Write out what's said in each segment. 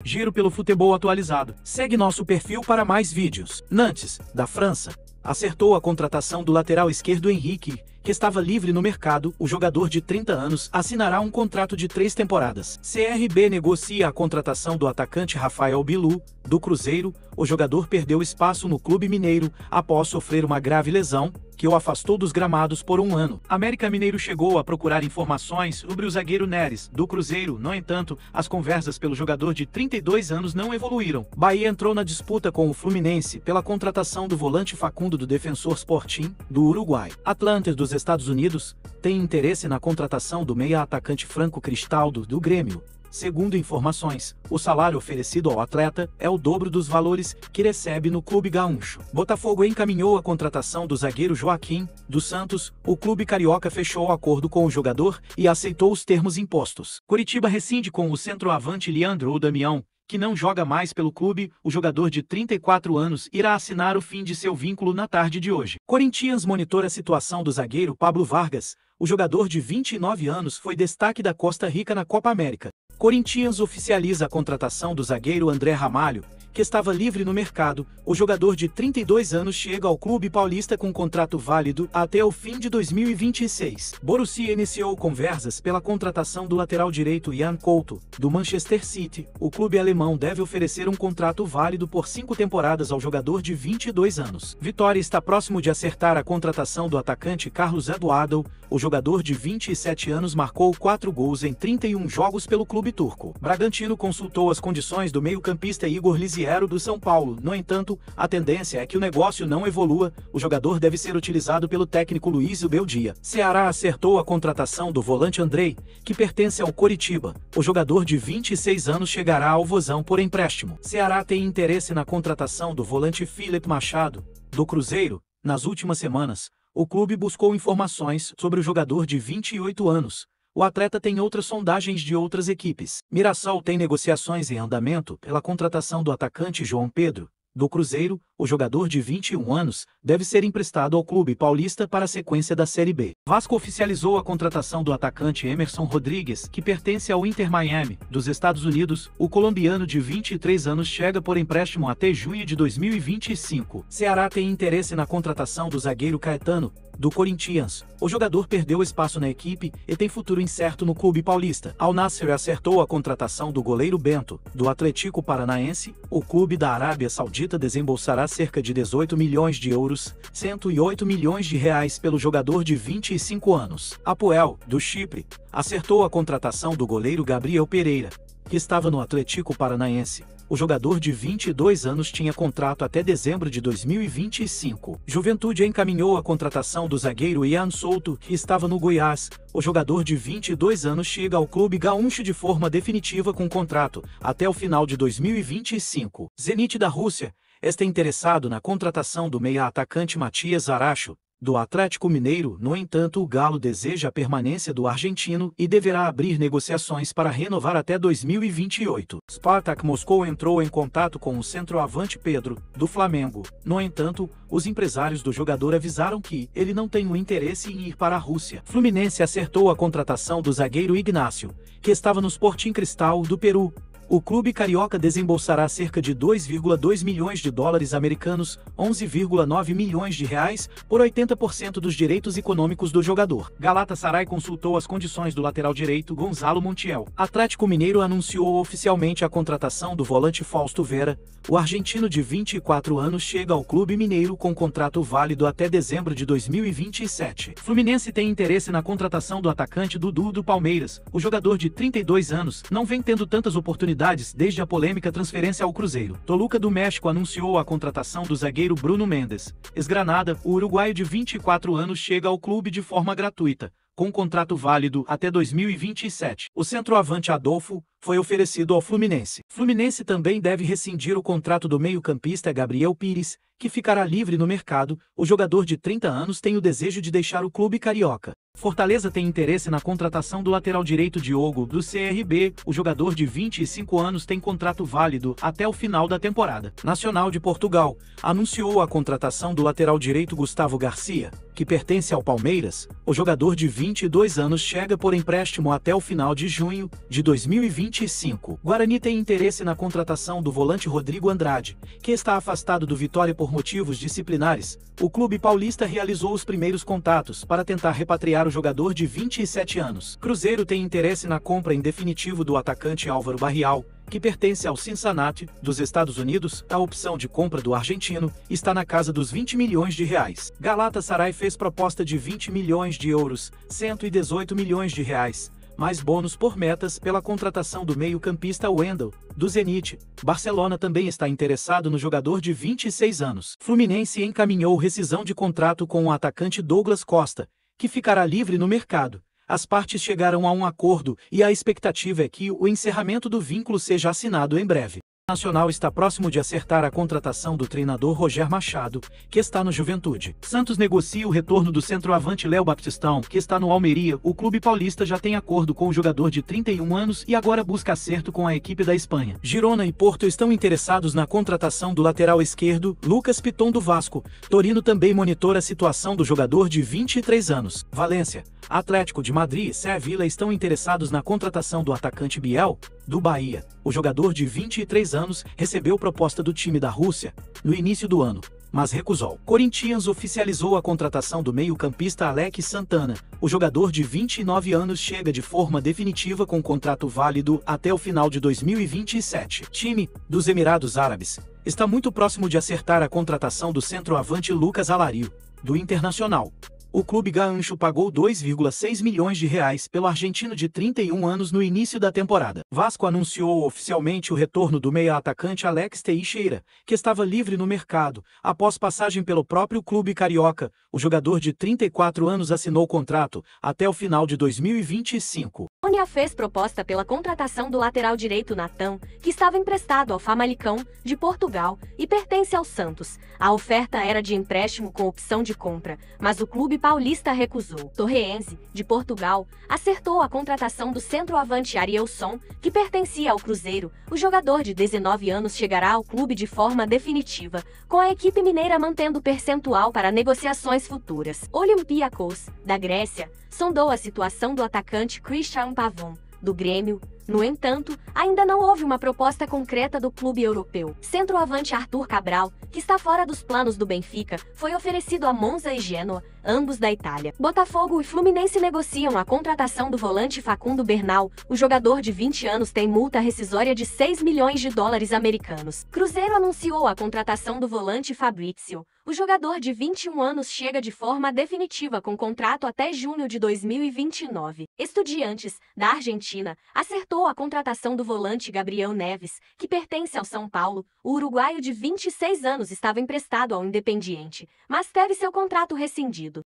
Giro pelo futebol atualizado. Segue nosso perfil para mais vídeos. Nantes, da França, acertou a contratação do lateral esquerdo Henrique, que estava livre no mercado. O jogador de 30 anos assinará um contrato de 3 temporadas. CRB negocia a contratação do atacante Rafael Bilu, do Cruzeiro. O jogador perdeu espaço no clube mineiro após sofrer uma grave lesão, que o afastou dos gramados por 1 ano. América Mineiro chegou a procurar informações sobre o zagueiro Neres, do Cruzeiro. No entanto, as conversas pelo jogador de 32 anos não evoluíram. Bahia entrou na disputa com o Fluminense pela contratação do volante Facundo do Defensor Sporting, do Uruguai. Atlanta dos Estados Unidos tem interesse na contratação do meia-atacante Franco Cristaldo, do Grêmio. Segundo informações, o salário oferecido ao atleta é o dobro dos valores que recebe no clube gaúcho. Botafogo encaminhou a contratação do zagueiro Joaquim, do Santos. O clube carioca fechou acordo com o jogador e aceitou os termos impostos. Curitiba rescinde com o centroavante Leandro Damião, que não joga mais pelo clube. O jogador de 34 anos irá assinar o fim de seu vínculo na tarde de hoje. Corinthians monitora a situação do zagueiro Pablo Vargas. O jogador de 29 anos foi destaque da Costa Rica na Copa América. Corinthians oficializa a contratação do zagueiro André Ramalho, que estava livre no mercado. O jogador de 32 anos chega ao clube paulista com contrato válido até o fim de 2026. Borussia iniciou conversas pela contratação do lateral direito Ian Couto, do Manchester City. O clube alemão deve oferecer um contrato válido por 5 temporadas ao jogador de 22 anos. Vitória está próximo de acertar a contratação do atacante Carlos Eduardo. O jogador de 27 anos marcou 4 gols em 31 jogos pelo clube turco. Bragantino consultou as condições do meio-campista Igor Lisiero, do São Paulo. No entanto, a tendência é que o negócio não evolua. O jogador deve ser utilizado pelo técnico Luiz Beldia. Ceará acertou a contratação do volante Andrei, que pertence ao Coritiba. O jogador de 26 anos chegará ao Vozão por empréstimo. Ceará tem interesse na contratação do volante Felipe Machado, do Cruzeiro. Nas últimas semanas, o clube buscou informações sobre o jogador de 28 anos. O atleta tem outras sondagens de outras equipes. Mirassol tem negociações em andamento pela contratação do atacante João Pedro, do Cruzeiro. O jogador de 21 anos deve ser emprestado ao clube paulista para a sequência da Série B. Vasco oficializou a contratação do atacante Emerson Rodrigues, que pertence ao Inter Miami, dos Estados Unidos. O colombiano de 23 anos chega por empréstimo até junho de 2025. Ceará tem interesse na contratação do zagueiro Caetano, do Corinthians. O jogador perdeu espaço na equipe e tem futuro incerto no clube paulista. Al Nassr acertou a contratação do goleiro Bento, do Atlético Paranaense. O clube da Arábia Saudita desembolsará cerca de 18 milhões de euros, 108 milhões de reais pelo jogador de 25 anos. Apoel, do Chipre, acertou a contratação do goleiro Gabriel Pereira, que estava no Atlético Paranaense. O jogador de 22 anos tinha contrato até dezembro de 2025. Juventude encaminhou a contratação do zagueiro Ian Souto, que estava no Goiás. O jogador de 22 anos chega ao clube gaúcho de forma definitiva com contrato até o final de 2025. Zenit da Rússia está interessado na contratação do meia-atacante Matias Aracho, do Atlético Mineiro. No entanto, o Galo deseja a permanência do argentino e deverá abrir negociações para renovar até 2028. Spartak Moscou entrou em contato com o centroavante Pedro, do Flamengo. No entanto, os empresários do jogador avisaram que ele não tem o interesse em ir para a Rússia. Fluminense acertou a contratação do zagueiro Ignacio, que estava no Sporting Cristal, do Peru. O clube carioca desembolsará cerca de 2,2 milhões de dólares americanos, 11,9 milhões de reais, por 80% dos direitos econômicos do jogador. Galatasaray consultou as condições do lateral direito Gonzalo Montiel. Atlético Mineiro anunciou oficialmente a contratação do volante Fausto Vera. O argentino de 24 anos chega ao clube mineiro com contrato válido até dezembro de 2027. Fluminense tem interesse na contratação do atacante Dudu, do Palmeiras. O jogador de 32 anos não vem tendo tantas oportunidades desde a polêmica transferência ao Cruzeiro. Toluca do México anunciou a contratação do zagueiro Bruno Mendes. Ex-Granada, o uruguaio de 24 anos chega ao clube de forma gratuita, com contrato válido até 2027. O centroavante Adolfo foi oferecido ao Fluminense. Fluminense também deve rescindir o contrato do meio-campista Gabriel Pires, que ficará livre no mercado. O jogador de 30 anos tem o desejo de deixar o clube carioca. Fortaleza tem interesse na contratação do lateral direito Diogo, do CRB. O jogador de 25 anos tem contrato válido até o final da temporada. Nacional de Portugal anunciou a contratação do lateral direito Gustavo Garcia, que pertence ao Palmeiras. O jogador de 22 anos chega por empréstimo até o final de junho de 2025. 2025. Guarani tem interesse na contratação do volante Rodrigo Andrade, que está afastado do Vitória por motivos disciplinares. O clube paulista realizou os primeiros contatos para tentar repatriar o jogador de 27 anos. Cruzeiro tem interesse na compra em definitivo do atacante Álvaro Barrial, que pertence ao Cincinnati, dos Estados Unidos. A opção de compra do argentino está na casa dos 20 milhões de reais. Galatasaray fez proposta de 20 milhões de euros, 118 milhões de reais, mais bônus por metas pela contratação do meio-campista Wendel, do Zenit. Barcelona também está interessado no jogador de 26 anos. Fluminense encaminhou rescisão de contrato com o atacante Douglas Costa, que ficará livre no mercado. As partes chegaram a um acordo e a expectativa é que o encerramento do vínculo seja assinado em breve. O Nacional está próximo de acertar a contratação do treinador Roger Machado, que está no Juventude. Santos negocia o retorno do centroavante Léo Baptistão, que está no Almeria. O clube paulista já tem acordo com o jogador de 31 anos e agora busca acerto com a equipe da Espanha. Girona e Porto estão interessados na contratação do lateral esquerdo Lucas Piton do Vasco. Torino também monitora a situação do jogador de 23 anos. Valência, Atlético de Madrid e Sevilla estão interessados na contratação do atacante Biel, do Bahia. O jogador de 23 anos recebeu proposta do time da Rússia no início do ano, mas recusou. Corinthians oficializou a contratação do meio-campista Alex Santana. O jogador de 29 anos chega de forma definitiva com contrato válido até o final de 2027. Time dos Emirados Árabes está muito próximo de acertar a contratação do centroavante Lucas Alario, do Internacional. O clube gaúcho pagou 2,6 milhões de reais pelo argentino de 31 anos no início da temporada. Vasco anunciou oficialmente o retorno do meia-atacante Alex Teixeira, que estava livre no mercado. Após passagem pelo próprio clube carioca, o jogador de 34 anos assinou contrato até o final de 2025. Unia fez proposta pela contratação do lateral direito Natan, que estava emprestado ao Famalicão, de Portugal, e pertence ao Santos. A oferta era de empréstimo com opção de compra, mas o clube paulista recusou. Torreense, de Portugal, acertou a contratação do centroavante Arielson, que pertencia ao Cruzeiro. O jogador de 19 anos chegará ao clube de forma definitiva, com a equipe mineira mantendo percentual para negociações futuras. Olympiacos, da Grécia, sondou a situação do atacante Christian Pavón, do Grêmio. No entanto, ainda não houve uma proposta concreta do clube europeu. Centroavante Arthur Cabral, que está fora dos planos do Benfica, foi oferecido a Monza e Genoa, ambos da Itália. Botafogo e Fluminense negociam a contratação do volante Facundo Bernal. O jogador de 20 anos tem multa rescisória de 6 milhões de dólares americanos. Cruzeiro anunciou a contratação do volante Fabrício. O jogador de 21 anos chega de forma definitiva com contrato até junho de 2029. Estudiantes, da Argentina, acertou a contratação do volante Gabriel Neves, que pertence ao São Paulo. O uruguaio de 26 anos estava emprestado ao Independiente, mas teve seu contrato rescindido.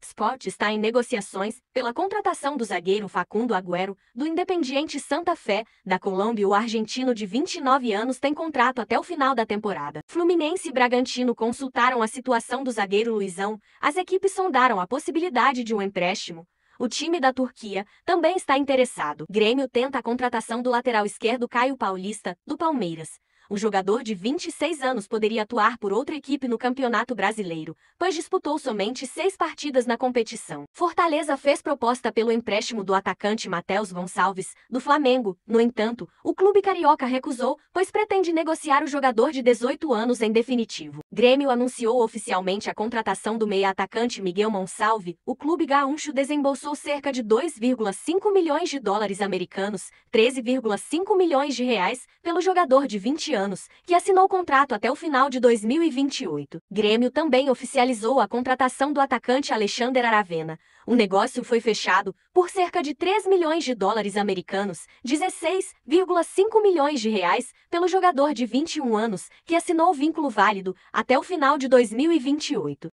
Sport está em negociações pela contratação do zagueiro Facundo Agüero, do Independiente Santa Fé, da Colômbia. O argentino de 29 anos tem contrato até o final da temporada. Fluminense e Bragantino consultaram a situação do zagueiro Luizão. As equipes sondaram a possibilidade de um empréstimo. O time da Turquia também está interessado. Grêmio tenta a contratação do lateral esquerdo Caio Paulista, do Palmeiras. O jogador de 26 anos poderia atuar por outra equipe no Campeonato Brasileiro, pois disputou somente 6 partidas na competição. Fortaleza fez proposta pelo empréstimo do atacante Matheus Gonçalves, do Flamengo. No entanto, o clube carioca recusou, pois pretende negociar o jogador de 18 anos em definitivo. Grêmio anunciou oficialmente a contratação do meia-atacante Miguel Monsalve. O clube gaúcho desembolsou cerca de 2,5 milhões de dólares americanos, 13,5 milhões de reais, pelo jogador de 20 anos, que assinou contrato até o final de 2028. Grêmio também oficializou a contratação do atacante Alexander Aravena. O negócio foi fechado por cerca de 3 milhões de dólares americanos, 16,5 milhões de reais, pelo jogador de 21 anos, que assinou o vínculo válido até o final de 2028.